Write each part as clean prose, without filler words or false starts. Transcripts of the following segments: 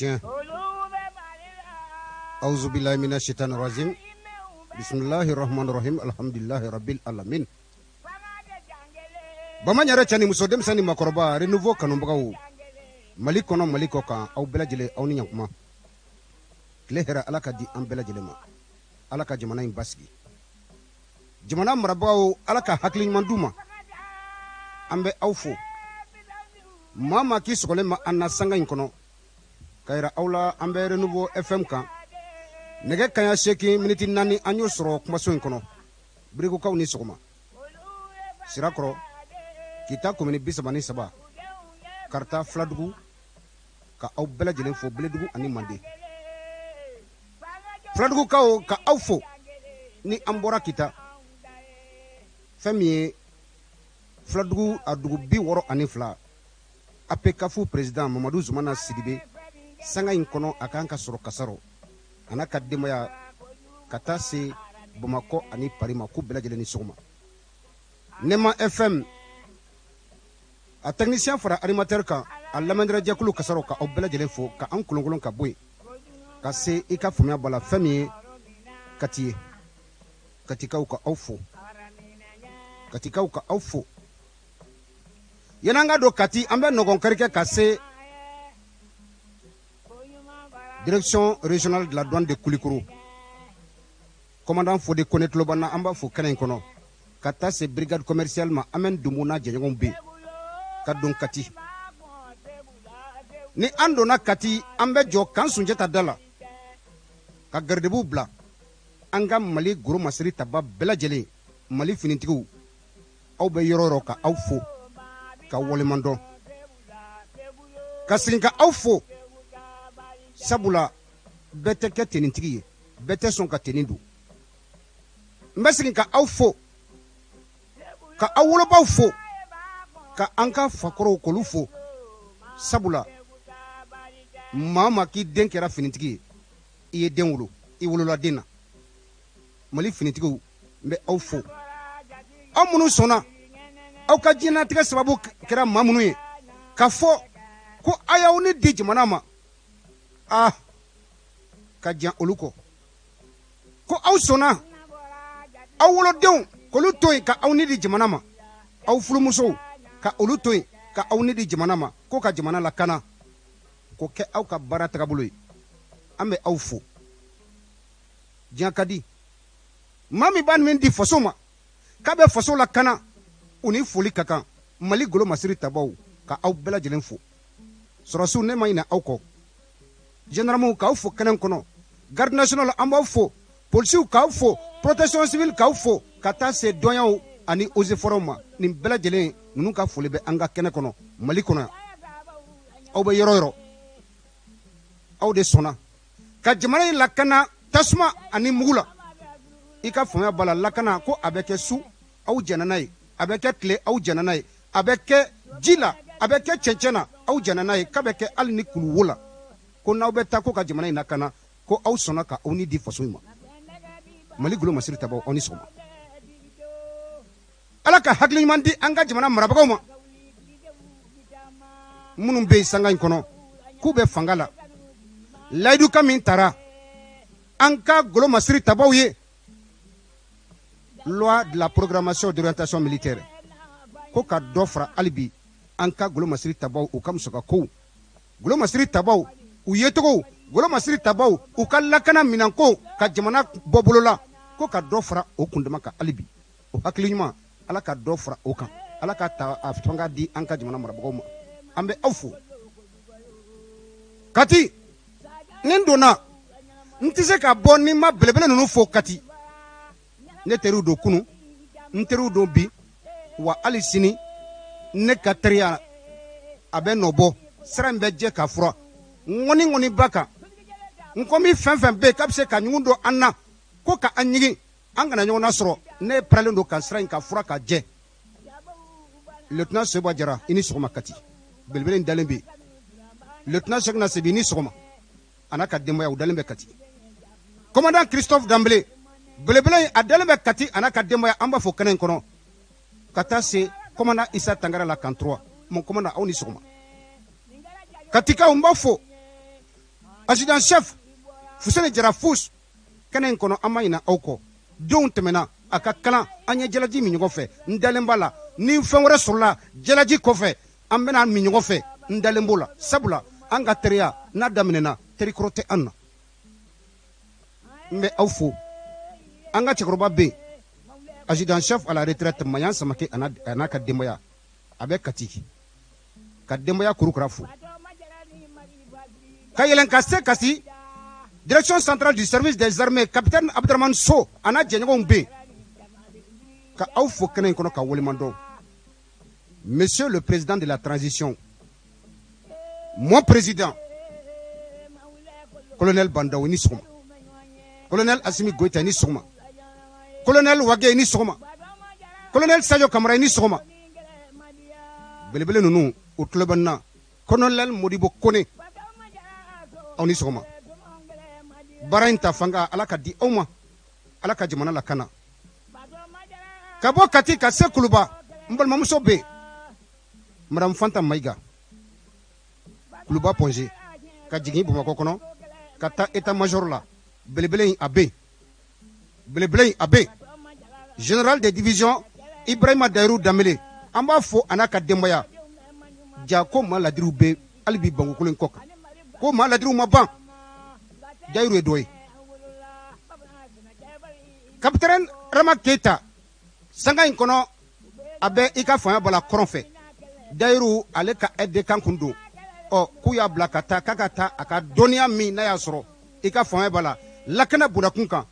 Tiens. Auzu billahi minash shaitanir rajim. Bismillahir rahmanir rahim. Alhamdulillahi rabbil alamin. Bamanyara chani musodem sani makoroba renouveau kanumbagaw. Mali kono Mali kokan aw belajele aw ni yankuma. Klehera alaka di an belajelema. Alaka jamana in basgi. Jamana marabagaw alaka hakliman duma. Ambe awfo. Mama ki sogolema anna sanga in kono. Kaira awla ambe renouveau FM kan. Nege kanya sheki miniti nani anyo soro kumaso in kono. Brigo kaw ni sogoma. Sirakro kita komini bisabani saba. Karta fladugu ka aw belajelen fo beledugu ani mande. Fladugu ka aw fo ni ambora kita. Femi fladugu adugu bi woro ani fla. Apekafu president Mamadou Zoumana Sidibe sanga in kono akanka soro kasaro. Anaka demaya kata se Bamako ani Parima ku belajelen ni sogoma. Nema FM a technicien fara animateur kan a lamɛnnikɛla jɛkulu kasaro ka aw bɛɛ lajɛlen fo ka an kolonkolon ka bɔ yen ka se i ka faamuya bala fɛn min ye kati ye katikaw ka aw fo katikaw ka aw fo yan'an ka don kati an bɛ nɔgɔnkari kɛ ka se direction régionale de la douane de Kulikoro commandant Fode Kone Tulobana an b'a fo kɛnɛ in kɔnɔ ka taa se brigade commerciale ma an bɛ Dumbu n'a jɛɲɔgɔnw bɛ yen ka don kati ni an donna kati an bɛ jɔ k'an sunjata da la ka gardebuw bila an ka Mali goro masiri taba bɛɛ lajɛlen Mali finitigiw aw bɛ yɔrɔ yɔrɔ ka aw fo ka waleman dɔn ka segin ka aw fo sabula bɛɛ tɛ kɛ tenintigi ye bɛɛ tɛ sɔn ka tenin don n bɛ segin ka aw fo ka aw wolobaw fo ka an ka fakɔrɔw k'olu fo sabula maa ma k'i den kɛra finitigi ye i ye den wolo i wolola den na Mali finitigiw n bɛ aw fo aw minnu sɔnna aw ka diɲɛlatigɛ sababu kɛra maa minnu ye ka fɔ ko a y'aw ni di jamana ma ka jan olu kɔ ko aw sɔnna aw wolodenw k'olu to yen ka aw ni di jamana ma aw furumusow ka olu to yen ka aw ni di jamana ma ko ka jamana lakana ko kɛ aw ka baara tagabolo ye an bɛ aw fo diɲɛ ka di maa min b'a min di faso ma k'a bɛ faso lakana u ni foli ka kan Mali golo masiri tabaw ka aw bɛɛ lajɛlen fo sɔrɔsiw ne ma ɲinɛ aw kɔ gendarmew k'aw fo kɛnɛ kɔnɔ garde national an b'aw fo polisiw k'aw fo protection civile k'aw fo ka taa se dɔnyaw ani eaux et forêts ma nin bɛɛ lajɛlen ninnu ka foli bɛ an ka kɛnɛ kɔnɔ Mali kɔnɔ yan aw bɛ yɔrɔ yɔrɔ aw de sɔnna ka jamana in lakana tasuma ani mugu la i ka faamuya bala lakana ko a bɛ kɛ su aw jɛnna n'a ye a bɛ kɛ tile aw jɛnna n'a ye a bɛ kɛ ji la a bɛ kɛ cɛncɛn na aw jɛnna n'a ye k'a bɛ kɛ hali ni kuluwo la ko n'aw bɛ taa ko ka jamana in lakana ko aw sɔnna ka aw ni di faso in ma Mali golo masiri tabaw aw ni sɔgɔma Ala ka hakili ɲuman di an ka jamana marabagaw ma minnu bɛ yen sanga in kɔnɔ k'u bɛ fanga la layidu ka min taara an ka golo masiri tabaw ye loi de la programmation d'orientation militaire ko ka dɔ fara hali bi an ka golo masiri tabaw u ka musaka kow golo masiri tabaw u yecogo golo masiri tabaw u ka lakana minanko ka jamana bɔ bolola ko ka dɔ fara o kundama kan hali bi o hakili ɲuman Ala ka dɔ fara o kan Ala ka ta a fanga di an ka jamana marabagaw ma an bɛ aw fo kati ni n donna n tɛ se ka bɔ ni ma belebele ninnu fo kati ne teriw don kunun n teriw don bi wa hali sini ne ka teriya a bɛ nɔ bɔ sira in bɛ jɛ ka fura ŋɔni ŋɔni ba kan n ko min fɛn fɛn bɛ yen k'a bɛ se ka ɲugun don an na ko ka an ɲigin an kana ɲɔgɔn nasɔrɔ ne paralen don ka sira in ka fura ka jɛ lieutenant Seba Jara i ni sɔgɔma kati belebele in dalen bɛ yen lieutenant Cheick Sebi i ni sɔgɔma a n'a ka denbaya u dalen bɛ kati commandant Christophe Dambele belebele in a dalen bɛ kati a n'a ka denbaya an b'a fɔ kɛnɛ in kɔnɔ ka taa se commandant Issa Tangara la kan 3 mon commandant aw ni sɔgɔma katikaw n b'a fɔ adjudant chef Fuseni Jara Fous kenen kono amayina awko don temena aka kalan anya jalaji mi ɲɔgɔn fɛ ndalen b'a la ni fɛn wɛrɛ sɔrɔla jalaji kɔfɛ an bɛna mi ɲɔgɔn fɛ ndalen b'o la sabula an ka teriya n'a daminɛna terikɔrɔ tɛ an na n bɛ aw fo an ka cɛkɔrɔba bɛ yen adjudant chef à la retraite Mayan Samake a n'a ka denbaya a bɛ Kati ka denbaya kurukura fo ka yɛlɛn ka se Kasi direction centrale du service des armées capitaine Abdraman So a n'a jɛɲɔgɔnw bɛ yen ka aw fo kɛnɛ in kɔnɔ ka waleɲuman monsieur le président de la transition mon président colonel Bandaw ni sɔgɔma colonel Assimi Goïta ni sɔgɔma colonel Wage ni sɔgɔma colonel Sadio Kamara ni sɔgɔma belebele ninnu o tulo bɛ n na colonel Modibo Kone aw ni sɔgɔma baara in ta fanga Ala ka di aw ma Ala ka jamana lakana ka bɔ Kati ka se Kuluba n balimamuso bɛ yen madame Fanta Maïga Kuluba Ponge ka jigin Bamakɔ kɔnɔ ka taa état major la belebele in a bɛ yen belebele in a bɛ yen général de division Ibrahima Dayiru Danbele an b'a fo a n'a ka denbaya ja ko maa ladiriw bɛ hali bi bankokolo in kɔ kan ko maa ladiriw ma ban Dayiru ye dɔ ye capitaine Rama Keita sanga in kɔnɔ a bɛ i ka fanga bala kɔrɔn fɛ Dayiru ale ka aide kan kun don k'u y'a bila ka taa k'a ka taa a ka dɔnniya min n'a y'a sɔrɔ i ka fanga bala lakana bondakun kan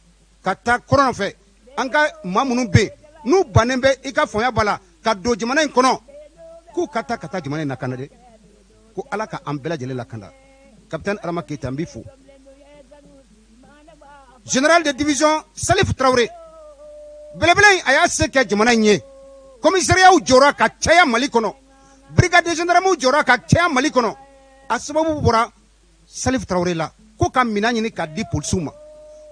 ka taa kɔrɔn fɛ an ka maa minnu bɛ yen n'u bannen bɛ i ka fanga bala ka don jamana in kɔnɔ k'u ka taa jamana in lakana dɛ ko Ala ka an bɛɛ lajɛlen lakana capitaine Rama Keita n b'i fo général de division Salif Traoré belebele in a y'a se kɛ jamana in ye commissariat jɔra ka caya Mali kɔnɔ brigade gendarme jɔra ka caya Mali kɔnɔ a sababu bɔra Salif Traoré la ko ka minɛn ɲini ka di policiers ma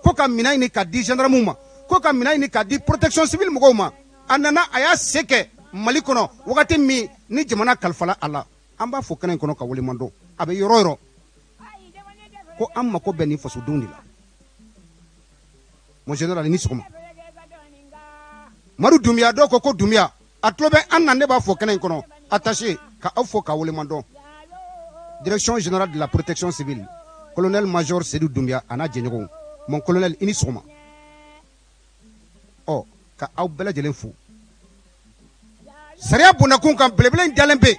ko ka minɛn ɲini ka di gendarmew ma ko ka minɛn ɲini ka di protection civile mɔgɔw ma a nana a y'a se kɛ Mali kɔnɔ wagati min ni jamana kalifala a la an b'a fɔ kɛnɛ in kɔnɔ ka waleɲuman dɔn a bɛ yɔrɔ yɔrɔ ko an mako bɛ nin fasodenw de la mon général ni sɔgɔma Madu Dunbiya dɔw ko Dunbiya a tulo bɛ an na ne b'a fɔ kɛnɛ in kɔnɔ attaché ka aw fo ka waleɲuman dɔn direction générale de la protection civile colonel major Seydou Dunbiya a n'a jɛɲɔgɔnw mon colonel i ni sɔgɔma ka aw bɛɛ lajɛlen fo sariya bondakun kan belebele in dalen bɛ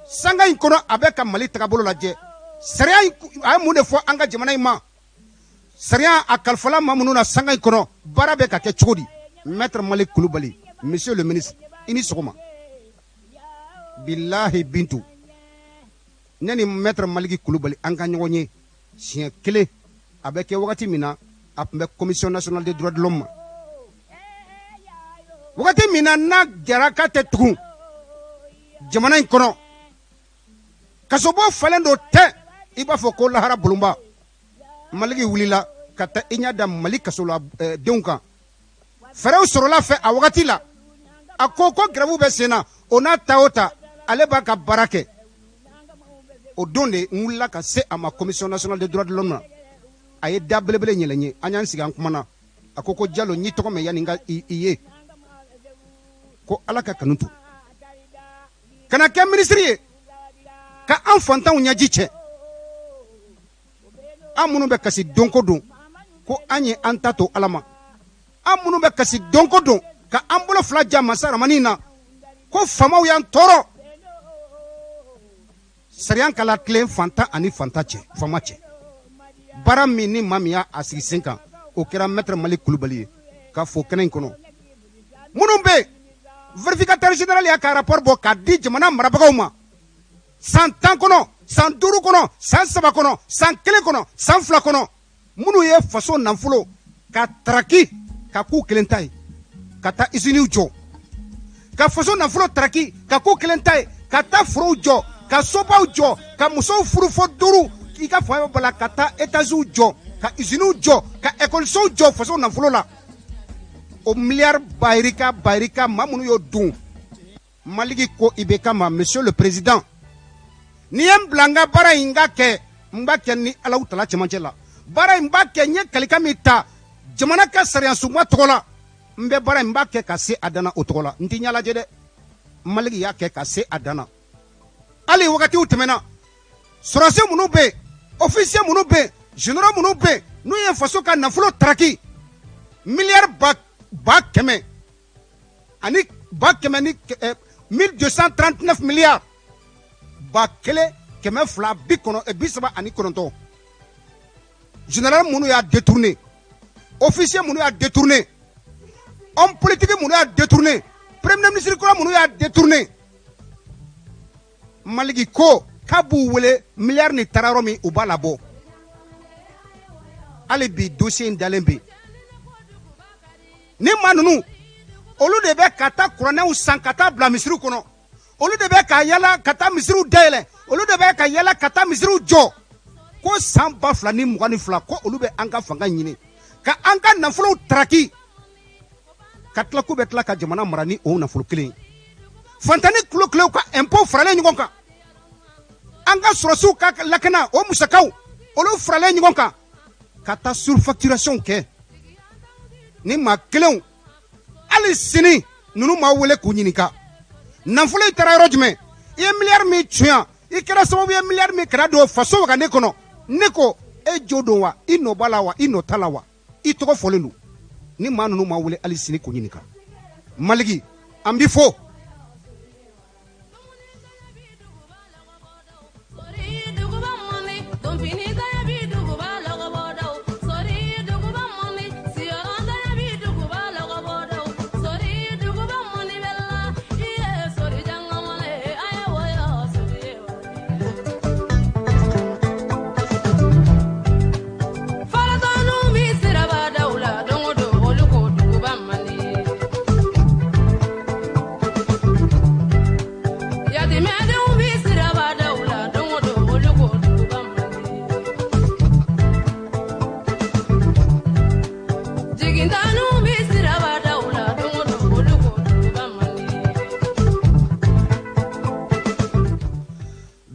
sanga in kɔnɔ a bɛ ka Mali tagabolo lajɛ sariya in a ye mun de fɔ an ka jamana in ma sariya a kalifala maa minnu na sanga in kɔnɔ baara bɛ ka kɛ cogo di maître Malick Coulibaly monsieur le ministre i ni sɔgɔma bilahi Bintu ne ni maître Malick Coulibaly an ka ɲɔgɔn ye siɲɛ kelen a bɛ kɛ wagati min na a tun bɛ commission nationale des droits de l'homme ma wagati min na n'a jara k'a tɛ tugun jamana in kɔnɔ kasobɔ falen dɔ tɛ i b'a fɔ ko lahara bolonba Maliki wulila ka taa i ɲɛ da Mali kasola denw kan fɛɛrɛw sɔrɔla fɛ a wagati la a ko grève bɛ sen na o n'a ta o ta ale b'a ka baara kɛ o don de n wulila ka se a ma commission nationale des droits de l'homme na a ye da belebele yɛlɛ n ye an y'an sigi an kumana a ko Jalo n y'i tɔgɔ mɛn yanni n ka i ye ko Ala ka kanu to kana kɛ ministre ye ka an fantanw ɲɛji cɛ an minnu bɛ kasi don ko don ko an ye an ta to Ala ma an minnu bɛ kasi don ko don ka an bolo fila ja masa Ramani na ko faamaw y'an tɔɔrɔ sariya kala tilen fantan ani fantan cɛ faama cɛ baara min ni maa min y'a sigi sen kan o kɛra maître Malick Coulibaly ye k'a fɔ kɛnɛ in kɔnɔ minnu bɛ vérificateur général y'a ka rapport bɔ k'a di jamana marabagaw ma san 10 kɔnɔ san 5 kɔnɔ san 7 kɔnɔ san 1 kɔnɔ san 2 kɔnɔ minnu ye faso nafolo ka taraki ka k'u kelen ta ye ka taa usines jɔ ka faso nafolo taraki ka k'u kelen ta ye ka taa forow jɔ ka sobaw jɔ ka musow furu fo 5 i ka fanga bala ka taa étages jɔ ka usines jɔ ka écoles jɔ faso nafolo la o milliard bayirika maa minnu y'o dun Maliki ko i bɛ kama monsieur le président n'i ye n bila n ka baara in ka kɛ mba kɛ ni Alahu Taala cɛmancɛ la baara in b'a kɛ n ye kalikan min ta jamana ka sariya sunba tɔgɔ la n bɛ baara in b'a kɛ ka se a danna o tɔgɔ la n tɛ ɲɛ lajɛ dɛ Maliki y'a kɛ ka se a danna hali wagatiw tɛmɛna sɔrɔdasi minnu bɛ yen ofisiye minnu bɛ yen généraux minnu bɛ yen n'u ye faso ka nafolo taraki miliyari ba kɛmɛ ani 1239 miliyari ba kelen kɛmɛ fila bi saba ani kɔnɔntɔn général minnu y'a détourné officier minnu y'a détourné homme politique minnu y'a détourné premier ministre kura minnu y'a détourné Maliki ko k'a b'u wele miliyari ni taara yɔrɔ min u b'a labɔ hali bi dossier in dalen bɛ ni maa ninnu olu de bɛ ka taa kuranɛw san ka taa bila misiriw kɔnɔ olu de bɛ ka yala ka taa misiriw dayɛlɛ olu de bɛ ka yala ka taa misiriw jɔ ko san 2022 ko olu bɛ an ka fanga ɲini ka an ka nafolow taraki ka tila k'u bɛ tila ka jamana mara ni o nafolo kelen fantani kulo ka impôt faralen ɲɔgɔn kan an ka sɔrɔsiw ka lakana o musakaw olu faralen ɲɔgɔn kan ka taa surfacturation kɛ ni maa kelenw hali sini ninnu ma wele k'u ɲininka nafolo in taara yɔrɔ jumɛn i ye miliyari min tiɲɛ i kɛra sababu ye miliyari min kana don faso ka ne kɔnɔ ne ko e jo don wa i nɔ b'a la wa i nɔ t'a la wa i tɔgɔ fɔlen don ni maa ninnu ma wele hali sini k'u ɲininka Maliki an b'i fo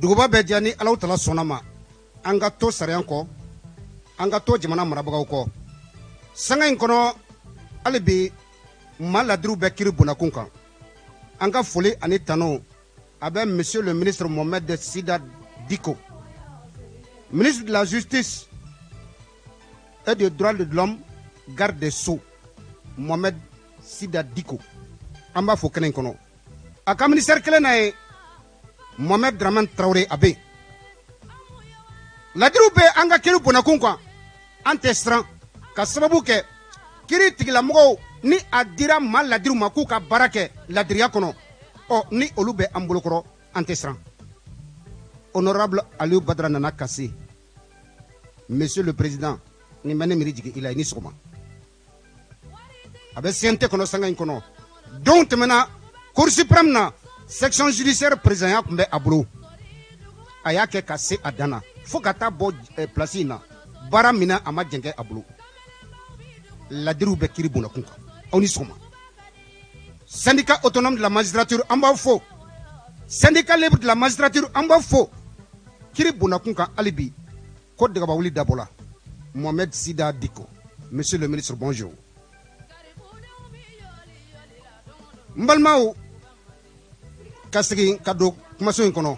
duguba bɛ diya ni Alahu Taala sɔnna ma an ka to sariya kɔ an ka to jamana marabagaw kɔ sanga in kɔnɔ hali bi maa ladiriw bɛ kiri bonnakun kan an ka foli ani tano a bɛ monsieur le ministre Mohamed Sida Diko ministre de la justice et des droits de l'homme garde des sceaux Mohamed Sida Diko an b'a fo kɛnɛ in kɔnɔ a ka ministère kelen na ye Mohamed Dramane Traoré a bɛ yen ladiriw bɛ an ka kiri bonnakun kan an tɛ siran ka sababu kɛ kiri tigilamɔgɔw ni a dira maa ladiriw ma k'u ka baara kɛ ladiriya kɔnɔ ni olu bɛ an bolokɔrɔ an tɛ siran honorable Aliou Badara Nana Kassé monsieur le président nin bɛ ne miiri jigin i la i ni sɔgɔma a bɛ CNT kɔnɔ sanga in kɔnɔ don tɛmɛna cour suprême na section judiciaire président tun bɛ a bolo a y'a kɛ ka se a dan na fo ka taa bɔ place in na baara min na a ma jɛnkɛ a bolo ladiriw bɛ kiri bonnakun kan aw ni sɔgɔma syndicat autonome de la magistrature an b'aw fo syndicat libre de la magistrature an b'aw fo kiri bonnakun kan hali bi ko dagabawuli dabɔla Mohamed Sida Diko monsieur le ministre bonjour n balimaw ka segin ka don kumaso in kɔnɔ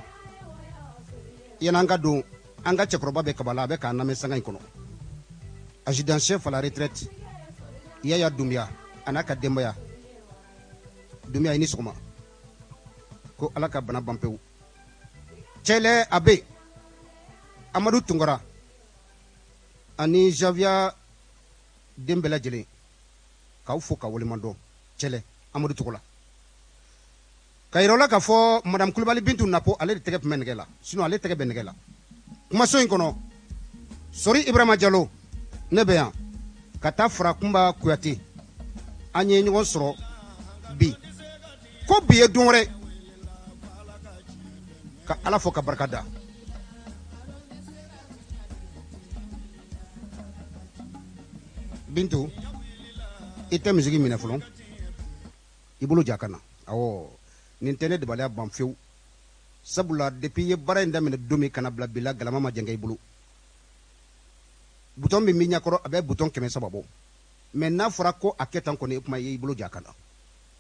yan'an ka don an ka cɛkɔrɔba bɛ kabala a bɛ k'an lamɛn sanga in kɔnɔ adjudant chef à la retraite Yaya Doumbia a n'a ka denbaya Doumbia i ni sɔgɔma ko ala ka bana ban pewu cɛlɛ a bɛ Amadu Tunkara ani Javier den bɛɛ lajɛlen k'aw fo ka waleɲuman dɔn cɛlɛ Amadu Togola ka yira la k'a fɔ madame Kulibali Bintu Napo ale de tɛgɛ tun bɛ nɛgɛ la sinon ale tɛgɛ bɛ nɛgɛ la kumaso in kɔnɔ Sori Ibrahima Diallo ne bɛ yan ka taa fara Kunba Kuyate an ye ɲɔgɔn sɔrɔ bi ko bi ye don wɛrɛ ka ala fo ka barika da Bintu i tɛ misigi minɛ fɔlɔ i bolo ja ka na awɔ nin tɛ ne dabaliya ban fewu sabula depuis i ye baara in daminɛ don min kana bila bi la galama ma jɛnkɛ i bolo bouton bɛ min ɲɛkɔrɔ a bɛ bouton 300 bɔ mais n'a fɔra ko a kɛ tan kɔni kuma i bolo ja ka na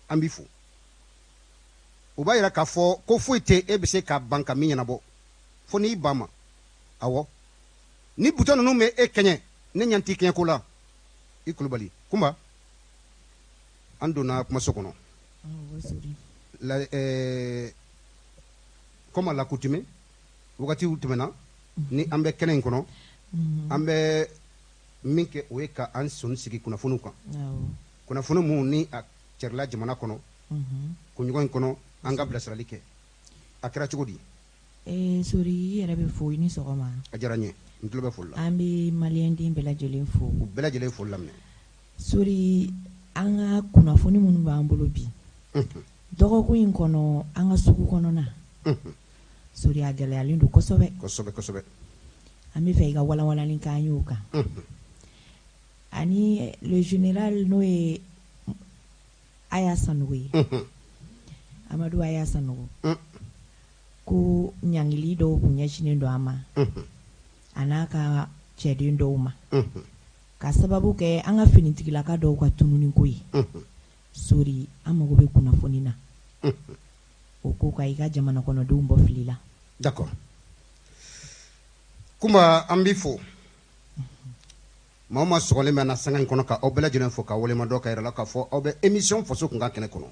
an b'i fo o b'a yira k'a fɔ ko foyi tɛ e bɛ se ka ban ka min ɲɛnabɔ fo n'i ban ma awɔ ni bouton ninnu bɛ e kɛɲɛ ne ɲɛ t'i kɛɲɛ ko la i Kulubali Kunba an donna kumaso kɔnɔ comme à l'accoutumée wagatiw tɛmɛna ni an bɛ kɛnɛ in kɔnɔ an bɛ min kɛ o ye ka an sɔnni sigi kunnafoniw kan kunnafoni minnu ni a cɛrila jamana kɔnɔ kunɲɔgɔn in kɔnɔ an ka bilasirali kɛ a kɛra cogo di Sori i yɛrɛ bɛ fo i ni sɔgɔma a diyara n ye n tulo bɛ foli la an bɛ maliyɛnden bɛɛ lajɛlen fo u bɛɛ lajɛlen foli laminɛ Sori an ka kunnafoni minnu b'an bolo bi dɔgɔkun in kɔnɔ an ka sugu kɔnɔna Sori a gɛlɛyalen don kosɛbɛ kosɛbɛ an bɛ fɛ i ka walawalali k'an y'o kan ani le général n'o ye Aya Sanogo ye Amadu Aya Sanogo ko ɲangili dɔw kun ɲɛsinen don an ma a n'a ka cɛden dɔw ma ka sababu kɛ an ka finitigilaka dɔw ka tununi ko ye Sori an mago bɛ kunnafoni na o ko ka i ka jamana kɔnɔdenw bɔ fili la d'accord Kunba an b'i fo maa o maa sɔgɔlen bɛ an na sanga in kɔnɔ ka aw bɛɛ lajɛlen fo ka walemadɔ ka yɛrɛ la k'a fɔ aw bɛ émission faso kunkan kɛnɛ kɔnɔ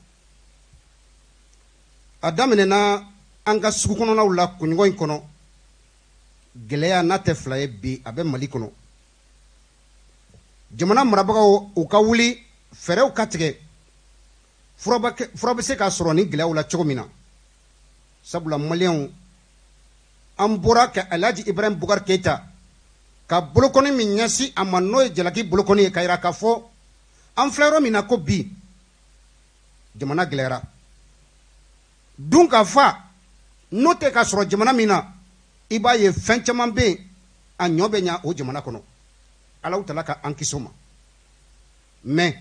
a daminɛna an ka sugu kɔnɔnaw la kunɲɔgɔn in kɔnɔ gɛlɛya n'a tɛ fila ye bi a bɛ Mali kɔnɔ jamana marabagaw u ka wuli fɛɛrɛw ka tigɛ fura bɛ se ka sɔrɔ ni gɛlɛyaw la cogo min na sabula maliyɛnw an bɔra ka Alhaji Ibrahim Bukari Keita ka bolokɔni min ɲɛsin a ma n'o ye jalaki bolokɔni ye ka yira k'a fɔ an filɛ yɔrɔ min na ko bi jamana gɛlɛyara dun ka fa n'o tɛ ka sɔrɔ jamana min na i b'a ye fɛn caman bɛ yen a ɲɔ bɛ ɲa o jamana kɔnɔ Alahu Taala ka an kisi o ma mais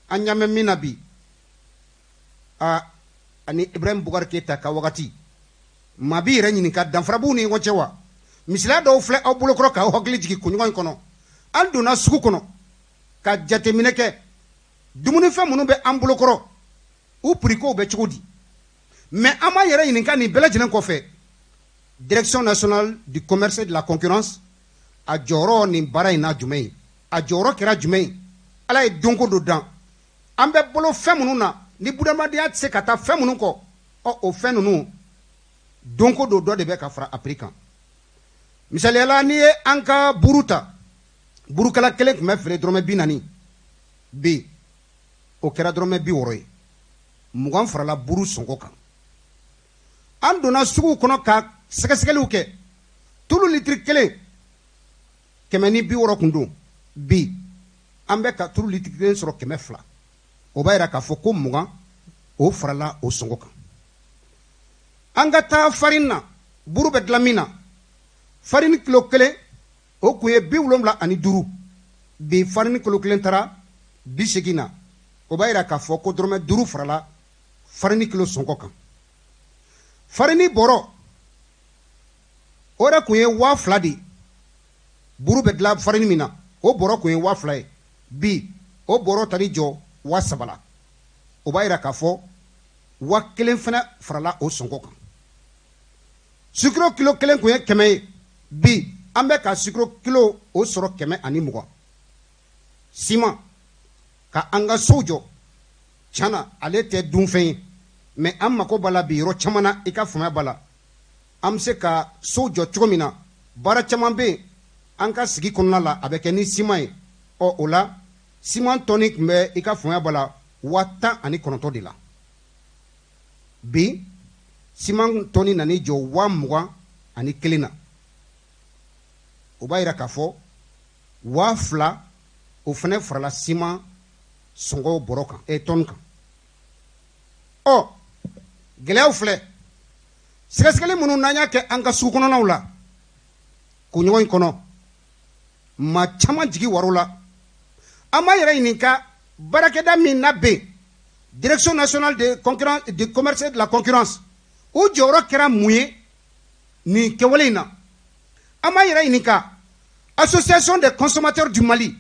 an ɲa mɛn min na bi ani Ibrahim Bukari Keita ka wagati maa b'i yɛrɛ ɲininka danfara b'u ni ɲɔgɔn cɛ wa misaliya dɔw filɛ aw bolokɔrɔ k'aw hakili jigin kunɲɔgɔn in kɔnɔ an donna sugu kɔnɔ ka jateminɛ kɛ dumunifɛn minnu bɛ an bolokɔrɔ u prix-kow bɛ cogo di mais an b'a yɛrɛ ɲininka nin bɛɛ lajɛlen kɔfɛ direction nationale du commerce et de la concurrence a jɔyɔrɔ nin baara in na jumɛn ye a jɔyɔrɔ kɛra jumɛn ye Ala ye donko dɔ dan an bɛ bolo fɛn minnu na ni budamadenya tɛ se ka taa fɛn minnu kɔ o fɛn ninnu donko dɔ de bɛ ka fara a prix kan misaliyala n'i ye an ka buru ta burukala kelen tun bɛ feere dɔrɔmɛ 40 bi o kɛra dɔrɔmɛ 60 ye 20 farala buru sɔngɔ kan an donna sugu kɔnɔ ka sɛgɛsɛgɛliw kɛ tulu litiri kelen 160 kun don bi an bɛ ka tulu litiri kelen sɔrɔ 200 o b'a yira k'a fɔ ko 20 o farala o sɔngɔ kan an ka taa farine na buru bɛ dilan min na farine kilo kelen o kun ye 75 bi farine kilo kelen taara 80 na o b'a yira k'a fɔ ko dɔrɔmɛ 5 farala farine kilo sɔngɔ kan farine bɔrɔ o de kun ye 2000 de buru bɛ dilan farine min na o bɔrɔ kun ye 2000 ye bi o bɔrɔ tali jɔ 3000 la o b'a yira k'a fɔ 1000 fana farala o sɔngɔ kan sukiro kilo kelen kun ye 100 ye bi an bɛ ka sukiro kilo o sɔrɔ 120 siman ka an ka sow jɔ tiɲɛna ale tɛ dunfɛn ye mais an mako b'a la bi yɔrɔ caman na i ka faamuya b'a la an bɛ se ka sow jɔ cogo min na baara caman bɛ yen an ka sigi kɔnɔna la a bɛ kɛ ni siman ye o la siman tɔni tun bɛ i ka faamuya b'a la 19 de la bi siman tɔni nani jɔ 21 na o b'a yira k'a fɔ 2000 o fana farala siman sɔngɔ bɔrɔ kan tɔni kan gɛlɛyaw filɛ sɛgɛsɛgɛli minnu n'an y'a kɛ an ka sugu kɔnɔnaw la kunɲɔgɔn in kɔnɔ maa caman jigi waro la an b'a yɛrɛ ɲininka baarakɛda min na bɛ direction nationale du commerce et de la concurrence o jɔyɔrɔ kɛra mun ye nin kɛwale in na an b'a yɛrɛ ɲininka association des consommateurs du Mali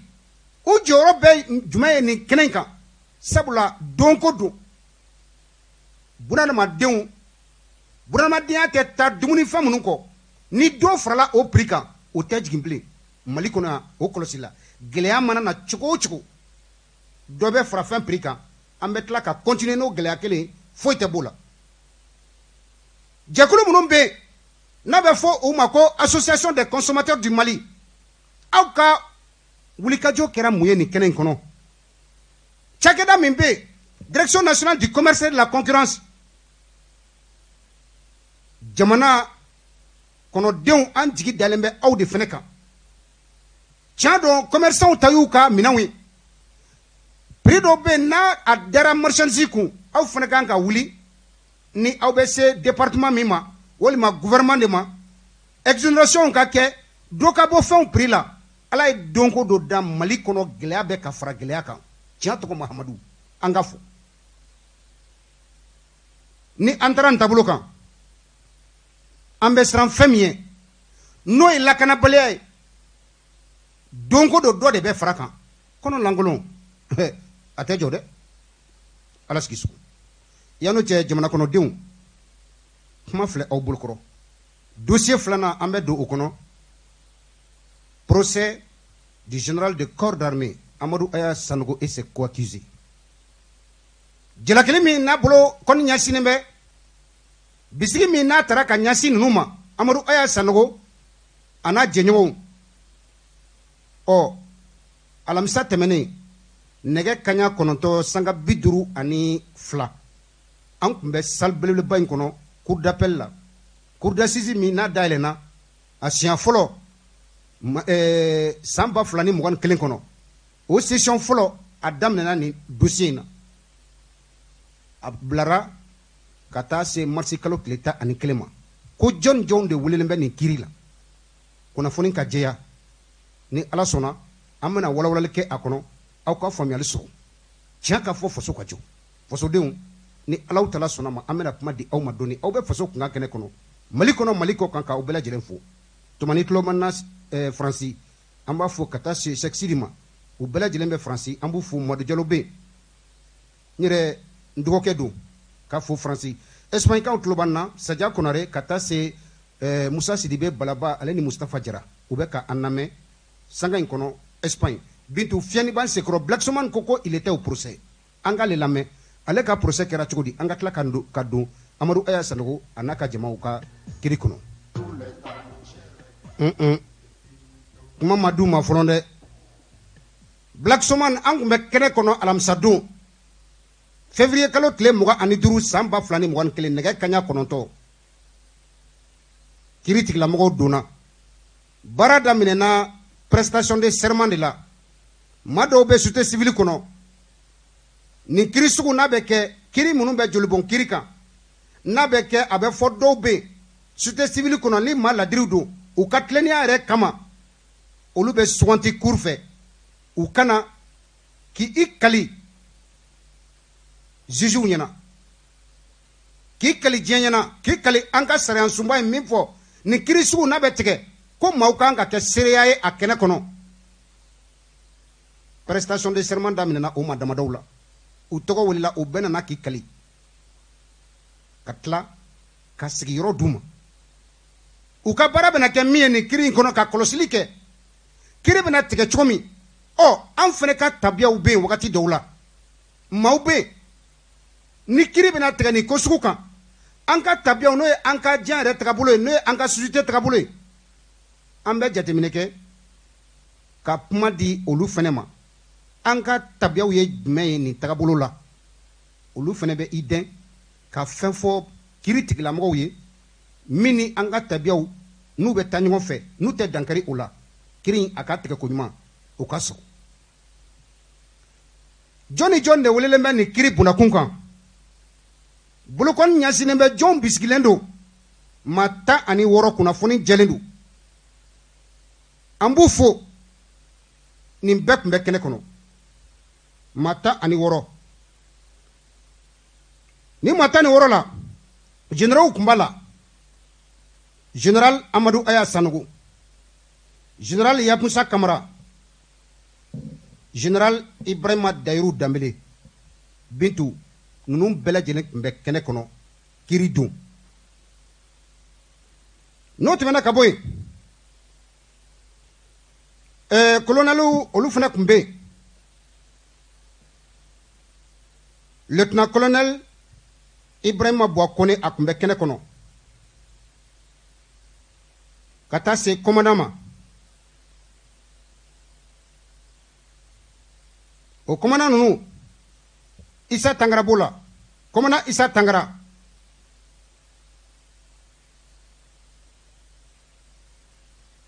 u jɔyɔrɔ bɛ jumɛn ye nin kɛnɛ in kan sabula don ko don bunadamadenw bunadamadenya tɛ taa dumunifɛn minnu kɔ ni dɔ farala o prix kan o tɛ jigin bilen Mali kɔnɔ yan o kɔlɔsi la gɛlɛya mana na cogo o cogo dɔ bɛ fara fɛn prix kan an bɛ tila ka continuer n'o gɛlɛya kelen foyi tɛ b'o la jɛkulu minnu bɛ yen n'a bɛ fɔ o ma ko association des consommateurs du Mali aw ka wulikajɔ kɛra mun ye nin kɛnɛ in kɔnɔ cakɛda min bɛ yen direction nationale du commerce et de la concurrence jamana kɔnɔdenw an jigi dalen bɛ aw de fɛnɛ kan tiɲɛ don commerçants ta y'u ka minɛnw ye prix dɔ bɛ yen n'a a dara marchandise kun aw fɛnɛ kan ka wuli ni aw bɛ se département min ma walima gouvernement de ma exonération ka kɛ dɔ ka bɔ fɛnw prix la ala ye don ko dɔ da Mali kɔnɔ gɛlɛya bɛ ka fara gɛlɛya kan tiɲɛ tɔgɔ Mahamadu an ka fɔ ni an taara nin taabolo kan an bɛ siran fɛn min ye n'o ye lakanabaliya ye don ko dɔ de bɛ fara kan kɔnɔ lankolon a tɛ jɔ dɛ ala sigi sugu yan'o cɛ jamana kɔnɔdenw kuma filɛ aw bolokɔrɔ dossier filanan an bɛ don o kɔnɔ procès du général de corps d'armée Amadou Aya Sanogo et ses co-accusés jalakili min n'a bolo kɔni ɲɛsinnen bɛ bisigi min n'a taara ka ɲɛsin ninnu ma Amadou Aya Sanogo a n'a jɛɲɔgɔnw alamisa tɛmɛnen nɛgɛ kaɲa 9 sanga 52 an tun bɛ salle belebeleba in kɔnɔ cour d'appel la cour d'assises min n'a dayɛlɛnna a siɲɛ fɔlɔ san 2021 kɔnɔ o session fɔlɔ a daminɛna nin dossier in na a bilara ka taa se marisi kalo tile 11 ma ko jɔn de welelen bɛ nin kiiri la kunnafoni ka jɛya ni ala sɔnna an bɛna walawalali kɛ a kɔnɔ aw ka faamuyali sɔrɔ tiɲɛ ka fɔ faso ka jɔ fasodenw ni alaw tala sɔnna ma an bɛna kuma di aw ma dɔɔni aw bɛ faso kunkan kɛnɛ kɔnɔ Mali kɔnɔ Mali kɔ kan k'aw bɛɛ lajɛlen fo Tomani Tulomana Faransi an b'a fɔ ka taa se Cheikh Sidi ma u bɛɛ lajɛlen bɛ Faransi an b'u fo Madu Jalo bɛ yen n yɛrɛ n dɔgɔkɛ don k'a fo Faransi Espagne kaw tulo b'an na Sadia Konare ka taa se Musa Sidibe Balaba ale ni Mustafa Jara u bɛ ka an lamɛn sanga in kɔnɔ Espagne Bintu fiɲɛni b'an sekɔrɔ Blacksoman ko ko il était au procès an k'ale lamɛn ale ka procès kɛra cogo di an ka tila ka don Amadou Aya Sanogo a n'a ka jamaw ka kiri kɔnɔ kuma ma d'u ma fɔlɔ dɛ Blacksoman an tun bɛ kɛnɛ kɔnɔ alamisa don février kalo tile 25 san 2021 nɛgɛ kaɲa 9 kiri tigilamɔgɔw donna baara daminɛna prestation de serment de la maa dɔw bɛ société civile kɔnɔ nin kiri sugu n'a bɛ kɛ kiri minnu bɛ jolibɔn kiri kan n'a bɛ kɛ a bɛ fɔ dɔw bɛ yen société civile kɔnɔ ni maa ladiriw don u ka tilennenya yɛrɛ kama olu bɛ suganti cour fɛ u kana k'i kali jugew ɲɛna k'i kali diɲɛ ɲɛna k'i kali an ka sariya sunba ye min fɔ nin kiri sugu n'a bɛ tigɛ ko maaw kan ka kɛ seereya ye a kɛnɛ kɔnɔ prestation de serment daminɛna o ma damadaw la u tɔgɔ welila u bɛɛ nana k'i kali ka tila ka sigiyɔrɔ d'u ma u ka baara bɛna kɛ min ye nin kiri in kɔnɔ ka kɔlɔsili kɛ kiri bɛna tigɛ cogo min an fɛnɛ ka tabiyaw bɛ yen wagati dɔw la maaw bɛ yen ni kiri bɛna tigɛ nin ko sugu kan an ka tabiyaw n'o ye an ka diɲɛ yɛrɛ tagabolo ye n'o ye an ka société tagabolo ye an bɛ jateminɛ kɛ ka kuma di olu fɛnɛ ma an ka tabiyaw ye jumɛn ye nin tagabolo la olu fɛnɛ bɛ i dɛn ka fɛn fɔ kiri tigilamɔgɔw ye min ni an ka tabiyaw n'u bɛ taa ɲɔgɔn fɛ n'u tɛ dankari o la kiri a ka tigɛ ko ɲuman o ka sɔrɔ jɔn ni jɔn de welelen bɛ nin kiri bunakun kan bolokɔni ɲɛsinnen bɛ jɔnw bisigilen don maa 16 kunnafoni jɛlen don an b'u fo nin bɛɛ tun bɛ kɛnɛ kɔnɔ maa 16 ni maa 16 la généraux tun b'a la général Amadou Aya Sanogo général Yamusa Kamara, général Ibrahima Dairou Dambélé, Bintou, nous bela jene mbek kene kono, kiri dun. Nous te mena kaboy. Colonel Olufana Kumbe, lieutenant colonel Ibrahima Boakone a Kumbe kene kono. Kata se commandant. Au commandant nous, Issa Tangara Bola, commandant Issa Tangara.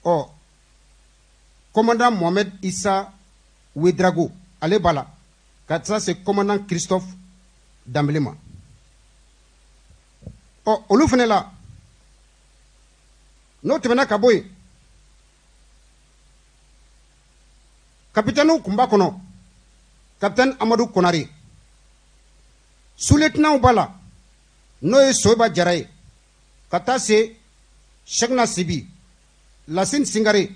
Oh, commandant Mohamed Issa Ouedrago, allez bala. Ça c'est commandant Christophe Dambelema. Oh, Olufene là. Notre mena kaboy. Capitaine Kumba Kono. Capitaine Amadou Konari. Sous-lieutenant Bala. Noé Soeba Djaraye. Kata se Chekna Sibi. Lassine Singare.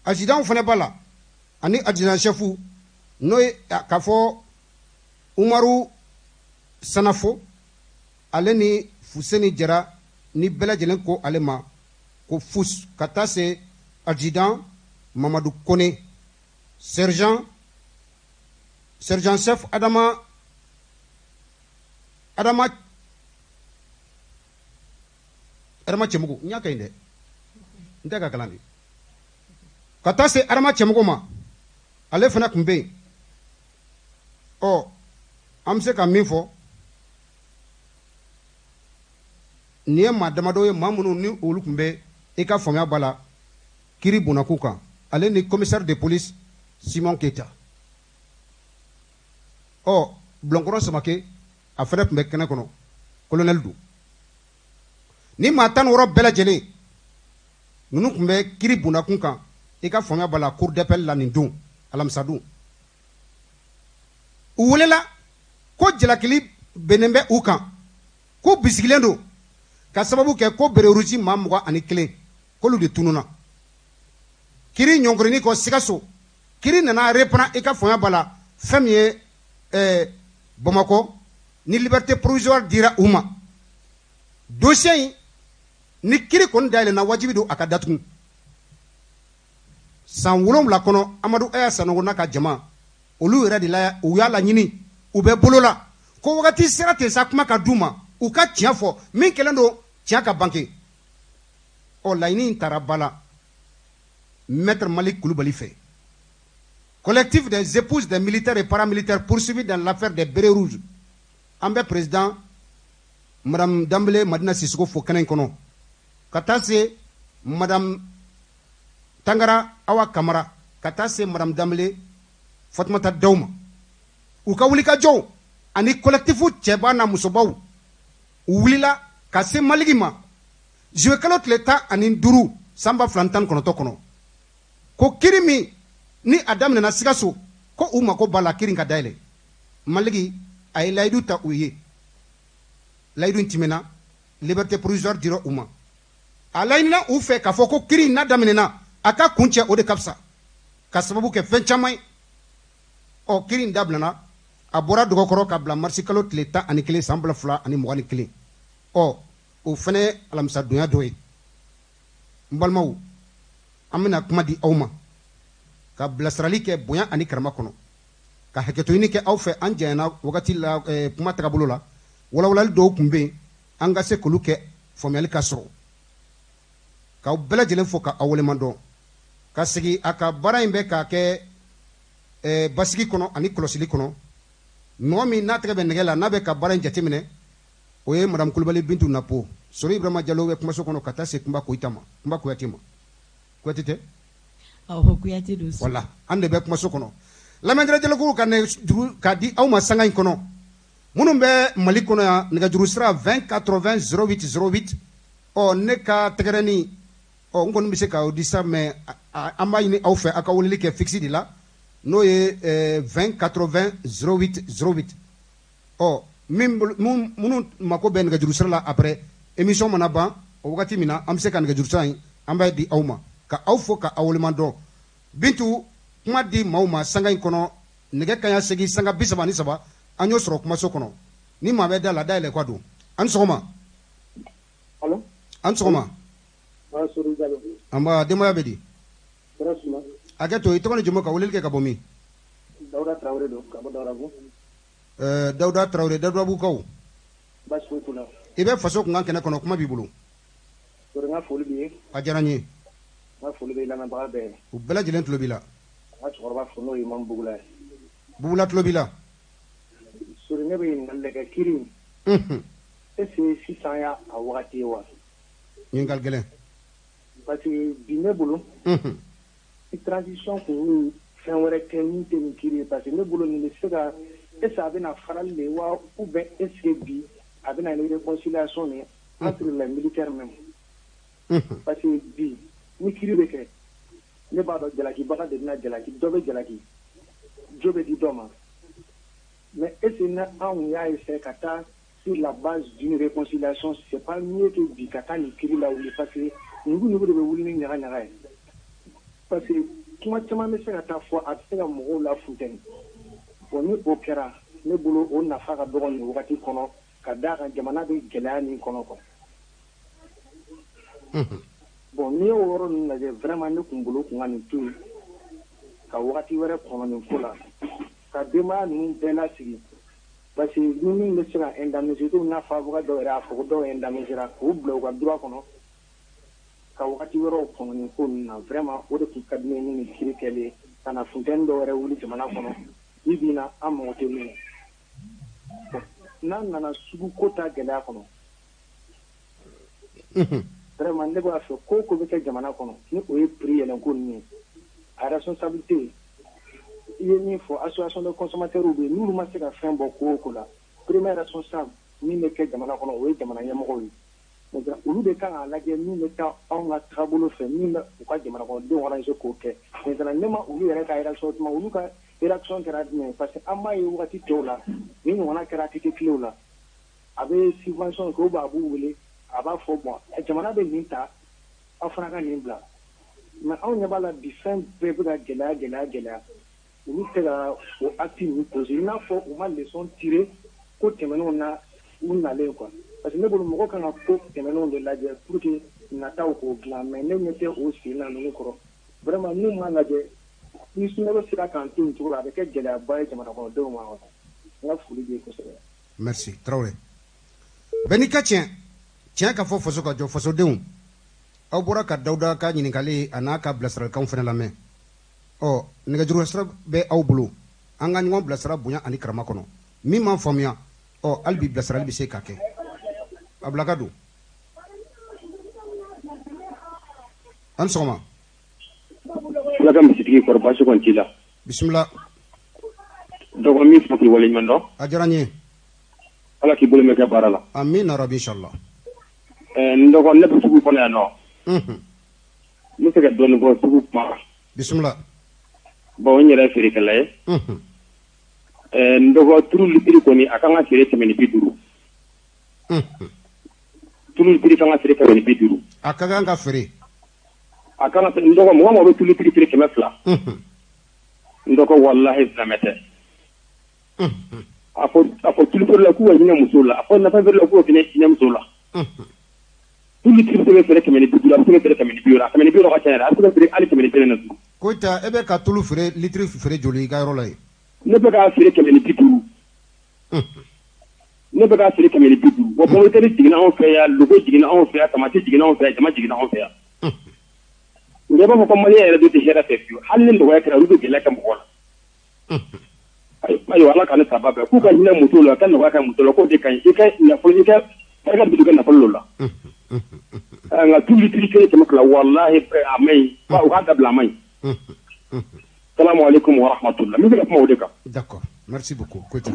Adjudant Fane Bala. Ani adjudant chefu. Noé Kafo Umaru Sanafo. Aleni Fuseni Djara. Ni Bela Jelenko Alema. Ko Fous. Kata se adjudant Mamadou Kone. Sergent chef Adama Chemugo nyaka inde ndega kalandi kata se Adama Chemugo ma ale fana kumbe o amse ka min fo ni ma damado ye mamunu ni olu kumbe e ka faamuya bala kiri bonaku kan ale ni commissaire de police Simon Keita. Oh, Blancoro Samake a fait un mec colonel Dou. Ni matan woro bela jele. Nous kumbe kiri bunakunka et ka fomya bala cour d'appel la nindou alamsadou. Uwela ko jelakili benembe ukan. Ko bisigilendo ka sababu ke ko bere ruji mamwa ani kele ko lu de tununa. Kiri nyongrini ko sikaso kiri nana reprend et ka fonya bala famille Bamako ni liberté provisoire dira uma dossier ni kiri kon dale na wajibi do akadatu san wolom la kono Amadou Aya Sanogo naka jama olu yɛrɛ de la u y'a laɲini u bɛ bolo la ko wagati sera ten sa kuma ka d'u ma u ka tiɲɛ fɔ min kɛlen don tiɲɛ ka banke ɔ laɲini in taara ba la maître Malik Kulubali fɛ. Collectif des épouses des militaires et paramilitaires poursuivis dans l'affaire des bérets rouges. Ambe président, Madame Dambélé Madina Sissoko Fokenen Kono. Katase, Madame Tangara Awa Kamara. Katase, Madame Dambélé Fatmata Daouma. Uka wulika jow, ani collectifu Tchebana Musobaou. Wulila, Kase Maligima. Joué kalot l'État anin Duru, Samba Flantan Konoto Kono. Ko kirimi, ni adam na sigaso ko uma ko bala kirin ka daile maligi ay laydu ta uye laydu timena liberté provisoire diro uma alayna u fe ka foko kirin na damena aka kunche o de kapsa ka sababu ke fen chamay o kirin dablana abora dogo koro ka bla marsi kalo tleta ani kele sambla fla ani mwani kele o fene alamsa dunya doye mbalmaw amina kuma di awma ka bilasirali kɛ bonya ani karama kɔnɔ ka hakɛtoɲini kɛ aw fɛ an janyana wagati la kuma tagabolo la walawalali dɔw kun bɛ yen an ka se k'olu kɛ faamuyali ka sɔrɔ k'aw bɛɛ lajɛlen fo ka aw waleman dɔn ka segin a ka baara in bɛ k'a kɛ basigi kɔnɔ ani kɔlɔsili kɔnɔ mɔgɔ min n'a tɛgɛ bɛ nɛgɛ la n'a bɛ ka baara in jateminɛ o ye madame Kulubali Bintu Napo Sori Ibrahima Diallo bɛ kumaso kɔnɔ ka taa se Kunba Koyita ma Kunba Kuyate ma Kuyate tɛ voilà an de bɛ kumaso kɔnɔ lamɛnnikɛla jalakuru ka nɛgɛjuru k'a di aw ma sanga in kɔnɔ minnu bɛ Mali kɔnɔ yan nɛgɛjuru sira 20 80 08 08 ɔ ne ka tɛgɛrɛni ɔ n kɔni bɛ se k'aw di sa mais an b'a ɲini aw fɛ aw ka weleli kɛ fixe de la n'o ye 20 80 08 08 ɔ minnu mako bɛ nɛgɛjuru sira la après émission mana ban o wagati min na an bɛ se ka nɛgɛjuru sira in an b'a di aw ma ka aw fo ka aw walemadɔ Bintu kuma di maaw ma sanga in kɔnɔ nɛgɛ kaɲa segi sanga 33 an y'o sɔrɔ kumaso kɔnɔ ni maa bɛ da la dayɛlɛ kwa don an sɔgɔma allo an sɔgɔma Sori Jalo an ba denbaya bɛ di Rasuma hakɛ to i tɔgɔ ni jamu ka weleli kɛ ka bɔ min Dawuda Traoré don ka bɔ Daurabu Dawuda Traoré Daurabukaw basi foyi t'u la i bɛ faso kunkan kɛnɛ kɔnɔ kuma b'i bolo Sori n ka foli b'i ye a diyara n ye n ka foli bɛ lamɛnbaga bɛɛ ye u bɛɛ lajɛlen tulo b'i la n ka cɛkɔrɔba fo n'o ye Imamu Bugula ye Bugula tulo b'i la Sori ne bɛ ɲininkali de kɛ kiiri est-ce que sisan y'a wagati ye wa ɲininkali gɛlɛn parce que bi ne bolo ni transition kun y'u fɛn wɛrɛ kɛ min tɛ nin kiiri ye parce que ne bolo nin bɛ se ka est-ce que a bɛna farali de wa ou bien est-ce que bi a bɛna ni réconciliation de entre les militaires même parce que bi ni kiiri bɛ kɛ ne b'a dɔn jalakibaga de bɛna jalaki dɔ bɛ jalaki jo bɛ di dɔ ma mais est-ce que na anw y'a essayé ka taa sur la base d'une réconciliation c'est pas mieux que bi ka taa nin kiiri lawuli parce que nugu de bɛ wuli ni ɲaga ɲaga ye parce que kuma caman bɛ se ka taa fɔ a bɛ se ka mɔgɔw la funtɛni bon ni o kɛra ne bolo o nafa ka dɔgɔ nin wagati kɔnɔ ka d'a kan jamana bɛ gɛlɛya min kɔnɔ quoi bon n'i y'o yɔrɔ ninnu lajɛ vraiment ne kun bolo kun ka nin to yen ka wagati wɛrɛ kɔnɔ nin ko la ka denbaya ninnu bɛɛ lasigi parce que ni min bɛ se ka indemniser komi n'a fɔ avocat dɔw yɛrɛ y'a fɔ ko dɔw indemnisera k'u bila u ka droit kɔnɔ ka wagati wɛrɛw kɔnɔ nin ko ninnu na vraiment o de tun ka di ne ye ni nin kiiri kɛlen ka na funtɛni dɔw yɛrɛ wuli jamana kɔnɔ bi bi in na an mago tɛ min na n'a nana sugu ko ta gɛlɛya kɔnɔ vraiment ne b'a fɛ ko ko bɛ kɛ jamana kɔnɔ ni o ye prix yɛlɛnko ninnu ye a responsabilité i ye min fɔ association de consommateurs bɛ yen n'olu ma se ka fɛn bɔ ko o ko la premier responsable min bɛ kɛ jamana kɔnɔ o ye jamana ɲɛmɔgɔw ye maintenant olu de kan k'a lajɛ min bɛ taa anw ka taabolo fɛ min bɛ u ka jamana kɔnɔdenw arranger k'o kɛ maintenant ne ma olu yɛrɛ ka réaction tuma olu ka réaction kɛra jumɛn parce que an b'a ye wagati tɔw la ni ɲɔgɔnna kɛra tike tilew la a bɛ subvention kɛ ou bien a b'u wele a b'a fɔ bon jamana bɛ nin ta aw fana ka nin bila mais anw ɲɛ b'a la bi fɛn bɛɛ bɛ ka gɛlɛya olu tɛ ka o acte ninnu poser i n'a fɔ u ma leçon tirer ko tɛmɛnenw na u nalen quoi parce que ne bolo mɔgɔ kan ka ko tɛmɛnenw de lajɛ pour que nataw k'o dilan mais ne ɲɛ tɛ o sen na ninnu kɔrɔ vraiment n'u m'a lajɛ ni sunɔgɔ sera k'an to nin cogo la a bɛ kɛ gɛlɛyaba ye jamana kɔnɔdenw ma wa n ka foli b'i ye kosɛbɛ. merci Traoré bɛɛ n'i ka tiɲɛ ka fɔ faso ka jɔ fasodenw aw bɔra ka Dawuda ka ɲininkali a n'a ka bilasiralikanw fana lamɛn ɔ nɛgɛjuru sira bɛ aw bolo an ka ɲɔgɔn bilasira bonya ani karama kɔnɔ min m'a faamuya hali bi bilasirali bɛ se ka kɛ a bila ka don an sɔgɔma Ala ka misitigi kɔrɔ baasi kɔni t'i la bisimila dɔgɔ min fɔ k'i waleɲuman dɔn a diyara n ye Ala k'i bolo mɛn kɛ baara la amina rabi inshallah n dɔgɔ ne bɛ sugu kɔnɔ yan nɔ n bɛ se ka dɔɔnin fɔ sugu kuma bisimila bon n yɛrɛ ye feerekɛla ye n dɔgɔ turu litiri kɔni a kan ka feere 50 turu litiri kan ka feere 50 a ka kan ka feere a kan ka n dɔgɔ mɔgɔ bɛ turu litiri feere 200 n dɔgɔ walahi silamɛ tɛ a fɔ tulu feere la k'u ka hinɛ musow la a fɔ nafa feere la k'u ka hinɛ musow la tulu litiri bɛ feere 50 a bɛ se ka feere 50 a 50 ka ca yɛrɛ a bɛ se ka feere hali 50 na duuru Koyita e bɛ ka tulu feere litiri feere joli i ka yɔrɔ la yen ne bɛ k'a feere 50 ne bɛ k'a feere 50 wa pomme de terre jiginna anw fɛ yan logo jiginna anw fɛ yan tamati jiginna anw fɛ yan jama jiginna anw fɛ yan nka i b'a fɔ ko maliyɛn yɛrɛ de tɛ hɛrɛ fɛ fiyewu hali ni nɔgɔya kɛra olu bɛ gɛlɛya kɛ mɔgɔ la ayiwa ala ka ne saba bɛɛ k'u ka hinɛ musow la ka nɔgɔya kɛ musow la k'o de ka ɲi i ka nafolo i ka bidu kɛ nafolo la nka tulu litiri kelen 200 walahi a ma ɲi u k'a dabila a ma ɲi salamu alaikum wa rahmatullah n bɛ se ka kuma o de kan d'accord merci beaucoup Koyita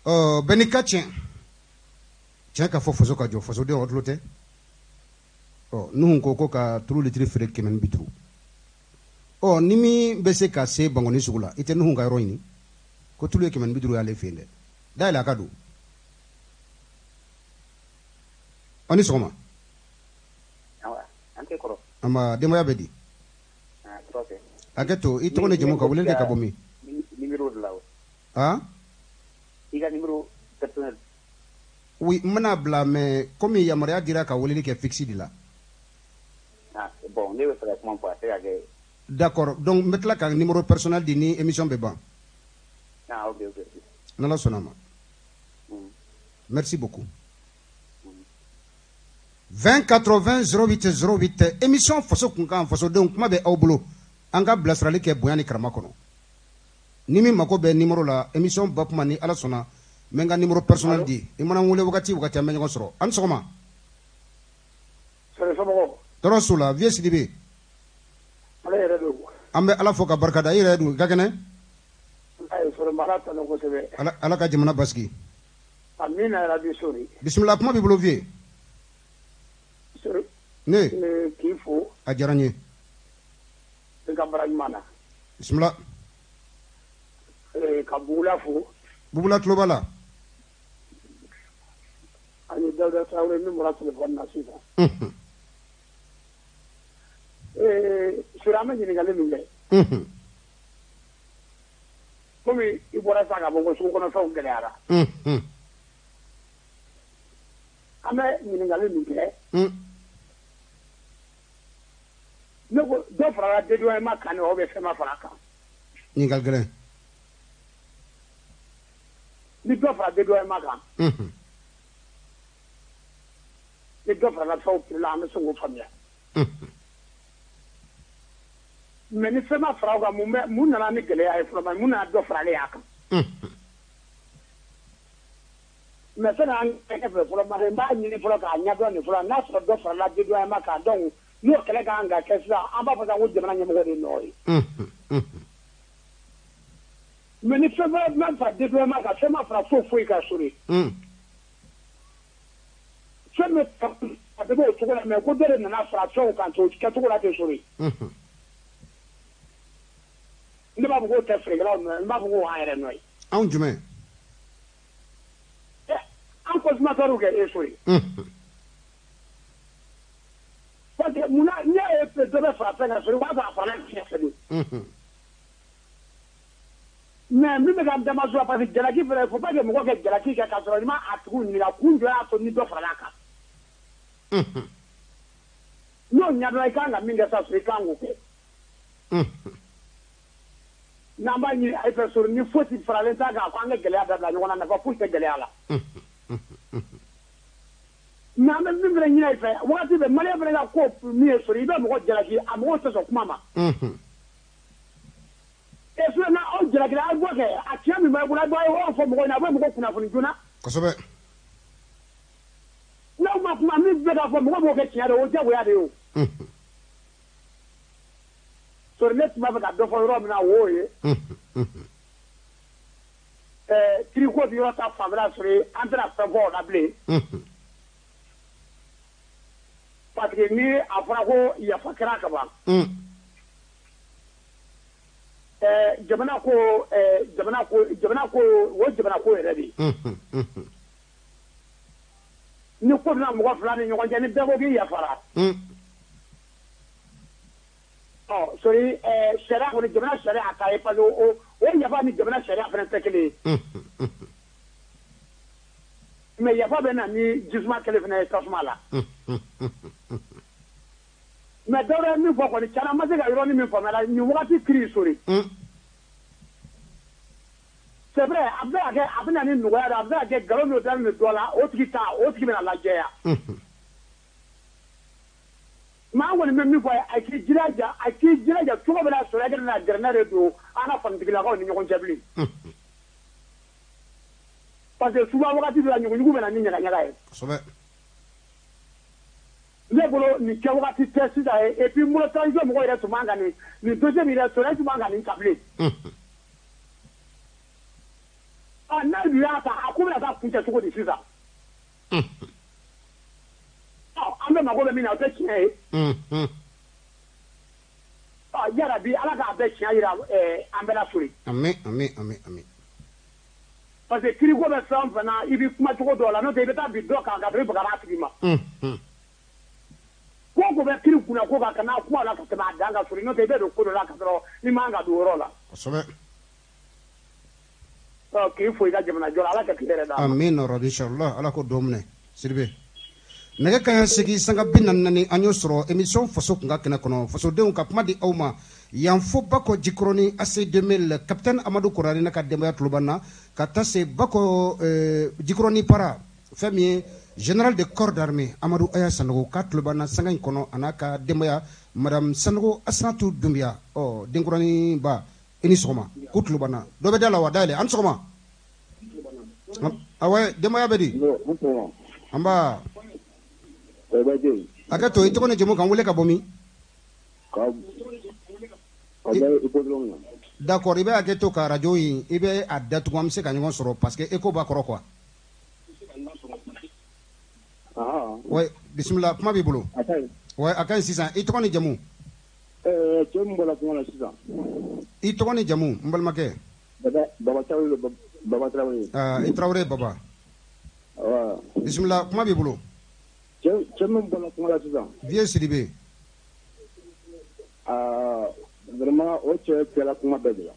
bɛɛ n'i ka tiɲɛ ka fɔ faso ka jɔ fasodenw o tulo tɛ Nuhun ko ka tulu litiri feere 150 ni min bɛ se ka se Bangoni sugu la i tɛ Nuhun ka yɔrɔ ɲini ko tulu ye 150 y'ale fɛ yen dɛ dayɛlɛ a ka don aw ni sɔgɔma ama demaya bedi troke aketo I toko ne jemu ka wulende ka bomi numéro de la ah iga numéro personnel oui mana bla mais comme yamaria dira ka wulende ke fixi di la bon ne veut faire comment pour faire d'accord donc metla ka numéro personnel di ni émission be ban ok nala sonama merci beaucoup 20 80 08 08 émission faso kunkan faso donc kuma be aw bolo an ka bilasirali kɛ bonya ni karama kɔnɔ ni min mako bɛ numéro la émission ba kuma ni ala sɔnna n bɛ n ka numéro personnel di I mana n wele wagati an bɛ ɲɔgɔn sɔrɔ an ni sɔgɔma tɔɔrɔ su la vieux Sidibe an bɛ ala fo ka barikada I yɛrɛ dun I ka kɛnɛ ala ka jamana basigi bisimila kuma b'i bolo vieux ne k'i fo a diyara n ye I ka bara ɲuman na bisimila ka Bugula fo Bugula tulo b'a la ani Dawuda Tarawele min bɔra téléphone na sisan sura an bɛ ɲininkali min kɛ komi I bɔra sa ka fɔ ko sugu kɔnɔ fɛnw gɛlɛyara an bɛ ɲininkali min kɛ ne ko dɔ farala dédouanement kan o bɛ fɛn ma fara kan ɲininkali gɛlɛn ni dɔ fara dédouanement kan ni dɔ farala fɛnw prix la an bɛ se k'o faamuya mais ni fɛn ma fara o kan mun nana ni gɛlɛya ye fɔlɔ mun nana dɔ faralen y'a kan mais sani an kɛ fɛ fɔlɔ ma n b'a ɲini fɔlɔ k'a ɲɛdɔn nin fɔlɔ n'a sɔrɔ dɔ farala dédouanement kan donc n'o kɛlɛ kan ka kɛ sisan an b'a fɔ ko jamana ɲɛmɔgɔ de nɔ ye mais ni fɛn fɛn fara dédouanement kan fɛn ma fara foyi ka sori fɛn bɛ a bɛ o cogo la mais ko dɔ de nana fara fɛnw kan to kɛcogo la tɛ sori ne b'a fɔ k'o tɛ feerekɛlaw nɔ ye n b'a fɔ k'o an yɛrɛ nɔ ye anw jumɛn an consommateurs kɛ e sori parce que munna n'i y'a ye dɔ bɛ fara fɛn kan sori o b'a sɔrɔ a farala fiɲɛ fɛ de mais min bɛ ka n dama suwa parce que jalaki fɛnɛ il faut pas que mɔgɔ kɛ jalaki kɛ k'a sɔrɔ i ma a tigiw ɲininka kun jɔ y'a to ni dɔ farala kan n'o ɲɛdɔn I kan ka min kɛ sa sori I kan k'o kɛ n'an b'a ɲini a fɛ sori ni fosi faralen t'a kan ko an ka gɛlɛya dabila ɲɔgɔn na nafa foyi tɛ gɛlɛya la mais an bɛ min fɛnɛ ɲini a fɛ wagati bɛɛ maliyɛn fɛnɛ ka ko min ye sori I bɛ mɔgɔ jalaki a mɔgɔw tɛ sɔn kuma ma et sinon n'aw jalakila a b'o kɛ a tiɲɛ min b'a bolo a b'o fɔ mɔgɔw ɲɛna a bɛ mɔgɔw kunnafoni joona kosɛbɛ n'aw ma kuma min bɛ k'a fɔ mɔgɔ b'o kɛ tiɲɛ de o diyagoya de ye o sori ne tun b'a fɛ ka dɔ fɔ yɔrɔ min na o y'o ye kiriko bɛ yɔrɔ ta fanfɛla sori an tɛna fɛn fɔ o la bilen parce que ni a fɔra ko yafa kɛra ka ban jamana ko o jamana ko yɛrɛ de ye ni ko bɛna mɔgɔ fila ni ɲɔgɔn cɛ ni bɛɛ ko k'i yafara sori sariya kɔni jamana sariya a ta ye parce que o yafa ni jamana sariya fana tɛ kelen ye mais yafa bɛ na ni jisuma kelen fana ye tasuma la mais dɔw bɛ min fɔ kɔni tiɲɛna an ma se ka yɔrɔnin min faamuya la nin wagati crise sori c'est vrai a bɛ ka kɛ a bɛ na ni nɔgɔya de a bɛ ka kɛ nkalon dɔ dalen dɔ la o tigi bɛna lajɛya mais an kɔni bɛ min fɔ a k'i jilaja cogo bɛ na sɔrɔ e kana gɛrɛnɛ de don an ka fanitigilakaw ni ɲɔgɔn cɛ bilen parce que souvent wagati dɔ la ɲuguɲugu bɛ na ni ɲagaɲaga ye ne bolo nin kɛ wagati tɛ sisan ye et puis n bolo transition mɔgɔw yɛrɛ tun man ka nin dossier min yɛrɛ sɔrɔ e tun man ka nin ta bilen n'a dun y'a ta a ko bɛna taa kuncɛ cogo di sisan an bɛ mago bɛ min na o tɛ tiɲɛ ye yarabi ala k'a bɛɛ tiɲɛ yira an bɛɛ la sori amin parce que kiriko bɛ fɛn o fɛn na i bɛ kuma cogo dɔw la n'o tɛ i bɛ taa bi dɔ kan ka sɔrɔ i bagara a tigi ma ko ko bɛ kiri kunna ko ka kana kuma la ka tɛmɛ a dan ka sɔrɔ n'o tɛ i bɛ don ko dɔ la ka sɔrɔ i man ka don yɔrɔ la kosɛbɛ k'i fo i ka jamana jɔ ala ka tile yɛrɛ da amin rabi inshallah ala ko don minɛ siribe nɛgɛ kaɲɛ segi sanga 44 an y'o sɔrɔ émission faso kun ka kɛnɛ kɔnɔ fasodenw ka kuma di aw ma yan fo Bako Jikɔrɔni AC 2000 capitaine Amadu Korani n'a ka denbaya tulo b'an na ka taa se Bako Jikɔrɔni para fɛn min ye général de corps d'armée Amadu Aya Sanogo k'a tulo b'an na sanga in kɔnɔ a n'a ka denbaya madame Sanogo Asanatu Dumbiya Denkɔrɔni ba i ni sɔgɔma k'u tulo b'an na dɔ bɛ da la wa dayɛlɛ an sɔgɔma awɔ denbaya bɛ di an b'a hakɛ to i tɔgɔ ni jamu kan wele ka bɔ min d'accord i bɛ hakɛ to ka radio in i bɛ a datugu an bɛ se ka ɲɔgɔn sɔrɔ parce que écho b'a kɔrɔ quoi ouais bisimila kuma b'i bolo ouais a ka ɲi sisan i tɔgɔ ni jamu cɛ min bɔra kuma na sisan i tɔgɔ ni jamu n balimakɛ Baba Traoré i Traoré Baba bisimila kuma b'i bolo cɛ min bɔra kuma na sisan Vieux Sidibé vraiment o cɛ kɛra kuma bɛɛ de la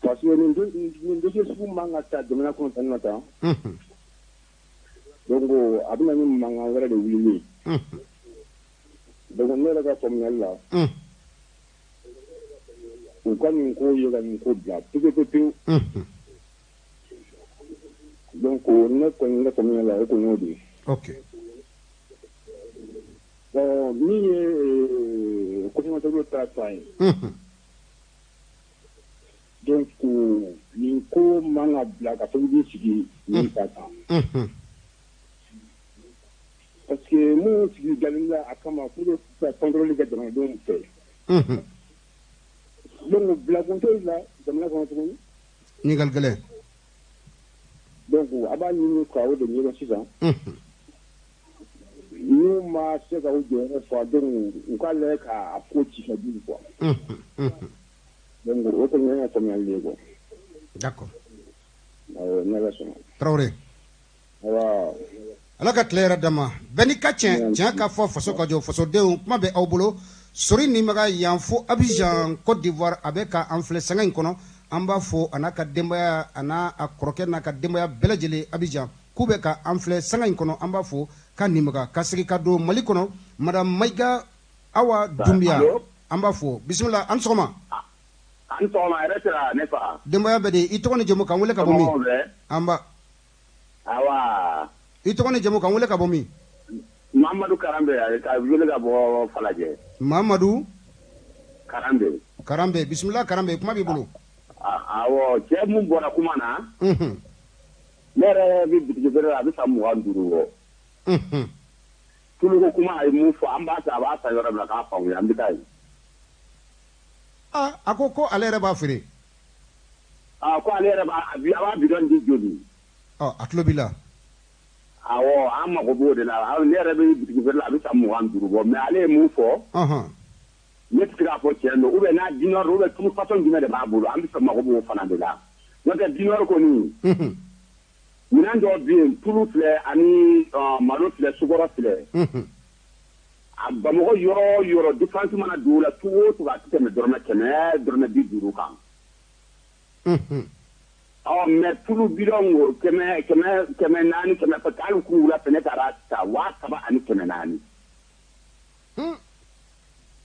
parce que nin dossier sugu man ka taa jamana kɔnɔ tan na tan donc a bɛna ni mankan wɛrɛ de wuli donc ne yɛrɛ ka faamuyali la u ka nin ko ye ka nin ko bila pewu donc ne kɔni ka faamuyali la o kɔni y'o de ye ok bon min ye consommateur ta ta ye donc nin ko man ka bila ka fɛn sigi nin ka kan parce que mun sigi galila a kama pour ka contrôle kɛ jamanadenw fɛ donc bilakun tɛ la jamana kɔnɔ tuguni ɲininkali gɛlɛn donc a b'a ɲini ka o de ɲɛdɔn sisan n'u ma se ka o jɔyɔrɔ fa donc u ka lajɛ k'a ko ci ka jugu quoi donc o kɔni ye ka faamuyali ye quoi d'accord ne la sɔnna Traoré ala ka tile yɛrɛ dama bɛɛ n'i ka tiɲɛ ka fɔ faso ka jɔ fasodenw kuma bɛ aw bolo sori nimaga yan fo Abidjan Côte d'Ivoire a bɛ ka an filɛ sanga in kɔnɔ an b'a fɔ a n'a ka denbaya a n'a a kɔrɔkɛ n'a ka denbaya bɛɛ lajɛlen Abidjan k'u bɛ ka an filɛ sanga in kɔnɔ an b'a fɔ ka nimaga ka segin ka don Mali kɔnɔ madame Mayiga Awa Dumbiya an b'a fɔ bisimila an sɔgɔma an sɔgɔma yɛrɛ sera ne fa denbaya bɛ di i tɔgɔ ni jamu kan wele ka bɔ min an ba awa i tɔgɔ ni jamu kan wele ka bɔ min Mamadu Karambe ka wele ka bɔ Falajɛ Mamadu Karambe bisimila Karambe kuma b'i bolo awɔ cɛ mun bɔra kuma na ne yɛrɛ bɛ bitigi feere la a bɛ san 25 bɔ tulu ko kuma a ye mun fɔ an b'a ta a b'a ta yɔrɔ min na k'a faamuya an bɛ taa yen a ko ale yɛrɛ b'a feere ko ale yɛrɛ a b'a bidɔn di joli a tulo b'i la awɔ an mago b'o de la ne yɛrɛ bɛ bitigi feere la a bɛ san 25 bɔ mais ale ye mun fɔ ne tɛ se k'a fɔ tiɲɛ don ou bien n'a dinɔrɔ ou bien tulu façon jumɛn de b'a bolo an bɛ mago b'o fana de la n'o tɛ dinɔrɔ kɔni minɛn dɔw bɛ yen tulu filɛ ani malo filɛ sukɔrɔ filɛ a Bamakɔ yɔrɔ o yɔrɔ différence mana don o la cogo o cogo a tɛ tɛmɛ dɔrɔmɛ 100 dɔrɔmɛ 50 kan mais tulu bidɔn 100 400 parce que hali k'u wula fɛ ne taara ta 3000 ani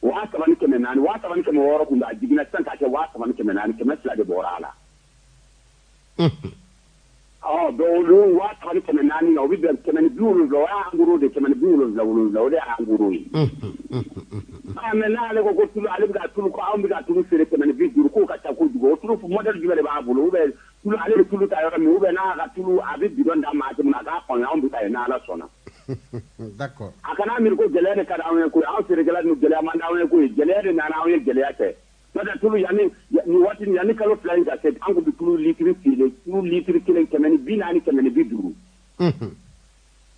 400 300 ni 400 300 ni 600 kun a jiginna sisan k'a kɛ 300 ni 400 200 de bɔra a la donc olu 300 ni 400 na o bɛ bɛn 170 o y'a engros de 170 o de y'a engros ye mais n'ale ko tulu ale bɛ ka tulu ko anw bɛ ka tulu feere 150 k'o ka ca kojugu o tulu modèle jumɛn de b'a bolo ou bien tulu ale bɛ tulu ta yɔrɔ min ou bien n'a ka tulu a bɛ bidon d'a ma a tɛmɛ a k'a kɔnɔ anw bɛ taa yen n'Ala sɔnna d'accord a kana miiri ko gɛlɛya de ka di anw ye koyi anw feerekɛla ni gɛlɛya man di anw ye koyi gɛlɛya de nana anw ye gɛlɛya kɛ n'o tɛ tulu yanni waati yanni kalo 2 in ka se an tun bɛ tulu litiri feere tulu litiri 1 140 150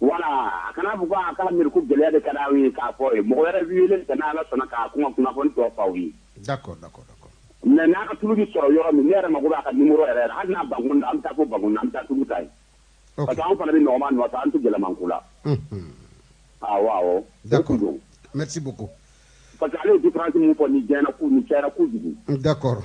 voilà a kana fɔ ko a kana miiri ko gɛlɛya de ka di anw ye k'a fɔ mɔgɔ wɛrɛ bɛ wele ka n'Ala sɔnna k'a kunnafoni tɔ fɔ aw ye d'accord mais n'a ka tulu bɛ sɔrɔ yɔrɔ min ne yɛrɛ mago b'a ka numéro yɛrɛ hali n'a Bankunda an bɛ taa fo Bankunda an bɛ taa tulu ta yen parce que anw fana bɛ nɔgɔman nɔfɛ an tɛ gɛlɛman ko la Awɔ. D'accord. Merci beaucoup. Parce que ale différence mun fɔ ni jɛna ku ni cɛra kojugu. D'accord.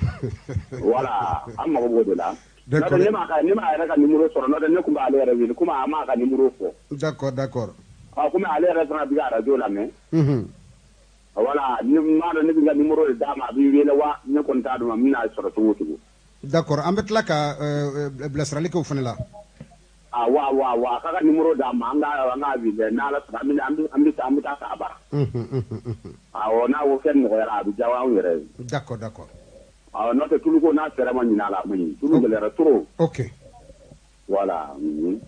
Voilà, an mago b'o de la. D'accord. Ne ma yɛrɛ ka numéro sɔrɔ n'o tɛ ne tun b'ale yɛrɛ wele komi a m'a ka numéro fɔ. D'accord, d'accord. Komi ale yɛrɛ fana bɛ ka radio lamɛn. Voilà, ni m'a dɔn ne bɛ n ka numéro de d'a ma a b'i wele wa ne kɔni t'a dɔn n bɛna sɔrɔ cogo o cogo. D'accord, an bɛ tila ka bilasirali kɛ o fana la. Wa a ka numéro d'a ma an ka wele n'Ala sɔnna an bɛ taa k'a bara. N'a y'o fɛn nɔgɔyara a bɛ diya anw yɛrɛ ye. D'accord, d'accord. N'o tɛ tulu ko n'a sera ma ɲin'a la koyi tulu gɛlɛyara trop. Ok. Voilà.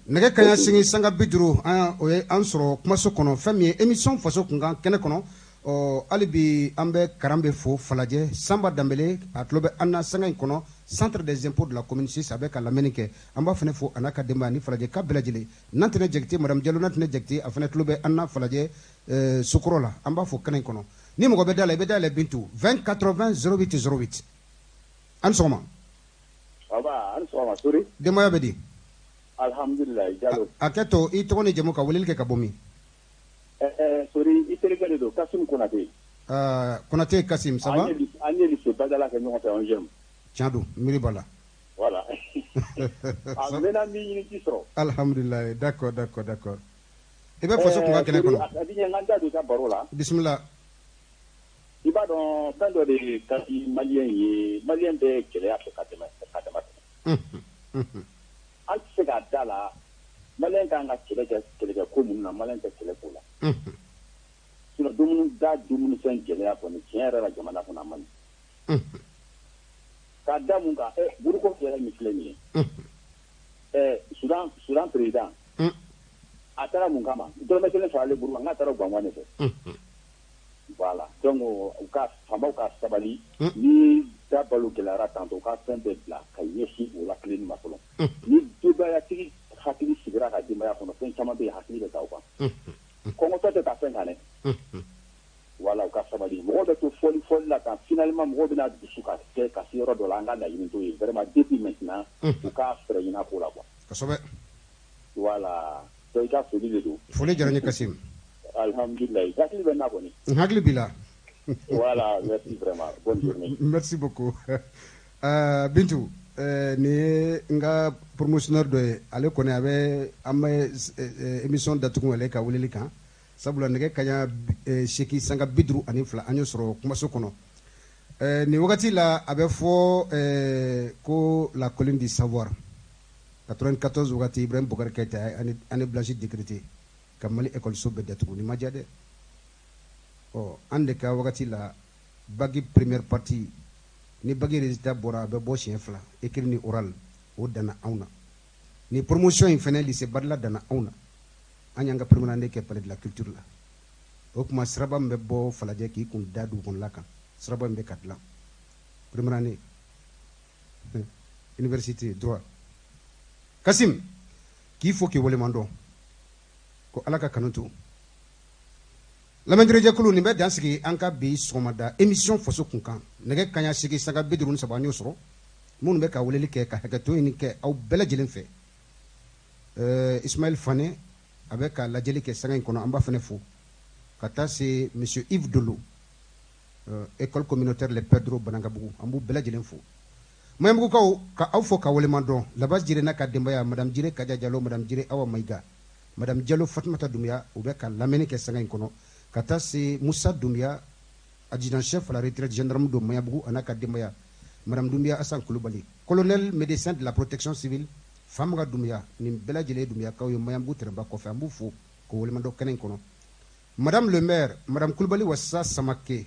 Nɛgɛ kaɲa sigi sanga 50 o ye an sɔrɔ kumaso kɔnɔ fɛn min ye émission faso kunkan kɛnɛ kɔnɔ hali bi an bɛ karan bɛ fo falajɛ Sanba Danbele a tulo bɛ an na sanga in kɔnɔ centre des impôts de la commune 6 a bɛ ka lamɛnni kɛ an b'a fana fo a n'a ka denbaya ni falajɛ ka bɛɛ lajɛlen Nantɛnɛ Jakite madame Jalo Nantɛnɛ Jakite a fana tulo bɛ an na falajɛ sokɔrɔ la an b'a fo kɛnɛ in kɔnɔ ni mɔgɔ bɛ da la i bɛ da yɛlɛ Bintu 20 80 08 08 an sɔgɔma. An sɔgɔma Sori. Denbaya bɛ di. Alhamdulillah Jalo. A kɛ to i tɔgɔ ni jamu ka weleli kɛ ka bɔ min. Sori i terikɛ de don Kasim Konate. Konate Kasim ça va. An ye lycée Badala kɛ ɲɔgɔn fɛ 11e. Tiɲɛ don miiri b'a la. Voilà. A mɛnna min ɲini ci sɔrɔ. Alhamdulillah d'accord. I bɛ faso kunkan kɛnɛ kɔnɔ. A di n ka da don i ka baro la. Bisimila. I b'a dɔn fɛn dɔ de ka di maliyɛn ye maliyɛn bɛ gɛlɛya fɛ ka tɛmɛ. An tɛ se k'a da la maliyɛn kan ka kɛlɛkɛ ko minnu na maliyɛn tɛ kɛlɛ ko la. Sinon dumunifɛn gɛlɛya kɔni tiɲɛ yɛrɛ la jamana kɔnɔ a man ɲi. K'a da mun kan Buruko yɛrɛ min filɛ nin ye Sudan président a taara mun kama dɔrɔmɛ kelen faralen Buru kan n k'a taara Gwanwa de fɛ. Voilà donc faamaw ka sabali ni da balo gɛlɛyara tantôt u ka fɛn bɛɛ bila ka ɲɛsin o la tilenni ma fɔlɔ ni denbayatigi hakili sigira ka denbaya kɔnɔ fɛn caman bɛ yen hakili bɛ taa o kan kɔngɔtɔ tɛ taa fɛn kan dɛ voilà u ka sabali mɔgɔw bɛ to fɔli la kan finalement mɔgɔw bɛna dusu ka se yɔrɔ dɔ la an ka laɲini t'o ye vraiment depuis maintenant u ka fɛɛrɛ ɲini a ko la quoi. Kosɛbɛ. Voilà donc i ka foli de don. Foli diyara n ye Kasim. Alhamdulillah hakili bɛ n na kɔni. Hakili b'i la. Voilà merci vraiment bonne journée. Merci beaucoup. Bintu nin ye n ka promotionnaire dɔ ye ale kɔni an bɛ émission datugu ale ka weleli kan sabula nɛgɛ kaɲa 8 sanga 52 an y'o sɔrɔ kumaso kɔnɔ nin wagati la a bɛ fɔ ko la colline du savoir 94 wagati Ibrahim Bokari Keita année blanche décrétée ka Mali école-so bɛɛ datugu nin ma diya dɛ an de ka wagati la bagi première partie ni bagi résultat bɔra a bɛ bɔ siɲɛ 2 écrit ni oral o danna anw na ni promotion in fɛnɛ lycée Badala danna anw na an y'an ka première année kɛ palais de la culture la o tuma siraba min bɛ bɔ falajɛ k'i kun da dugukɔnɔla kan siraba min bɛ ka dilan première année université droit Kasim k'i fo k'i waleman dɔn ko Ala ka kanu to lamɛndirɛjɛkulu nin bɛ dan sigi an ka bi sɔgɔmada émission faso kunkan nɛgɛ kaɲa 8 sanga 53 an y'o sɔrɔ minnu bɛ ka weleli kɛ ka hakɛto ɲini kɛ aw bɛɛ lajɛlen fɛ Ismaël Fane a bɛ ka lajɛli kɛ sanga in kɔnɔ an b'a fana fo ka taa se monsieur Yves Dolo école communautaire Les Pedro Banangabugu an b'u bɛɛ lajɛlen fo Maɲanbugukaw ka aw fo ka waleman dɔn Labas Jire n'a ka denbaya madame Jire Kaja Jalo madame Jire Awa Maïga madame Jalo Fatumata Doumbia u bɛ ka lamɛnni kɛ sanga in kɔnɔ ka taa se Musa Doumbia adjudant chef à la retraite gendarme de Maɲanbugu a n'a ka denbaya madame Doumbia Hassan Kulubali colonel médecin de la protection civile Famara Doumbia nin bɛɛ lajɛlen Doumbiyakaw ye Maɲanbugu terɛnba kɔfɛ an b'u fo k'u waleman dɔn kɛnɛ in kɔnɔ madame le maire madame Kulubali Wassa Samake